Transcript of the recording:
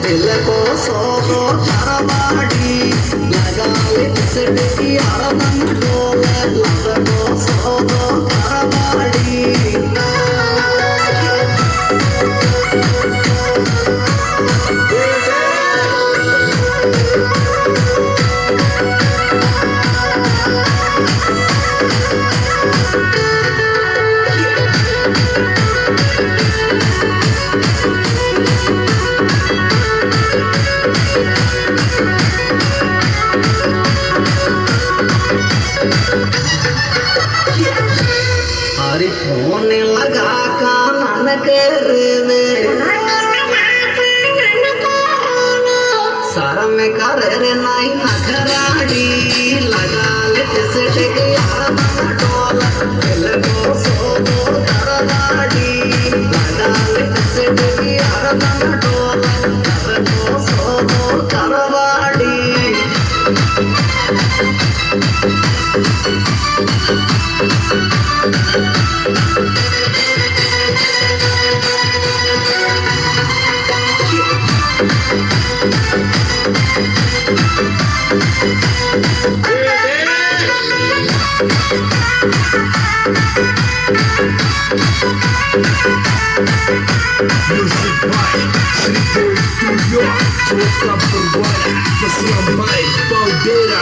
दिल को सोहो तरवाड़ी लगाले तिसड़ी आरमन डोले लग को सोहो तरवाड़ी हरी फोन लगा कानन के रे शर्म कर रे नाई नखराड़ी लगा ले तिसटे के यार मन डोला दिल को सोहो तरवाड़ी लगा ले तिसटे के यार मन डोला दिल को Soho तरवाड़ी Music by City New York, so what's up the right? What's your mind? Bandeira,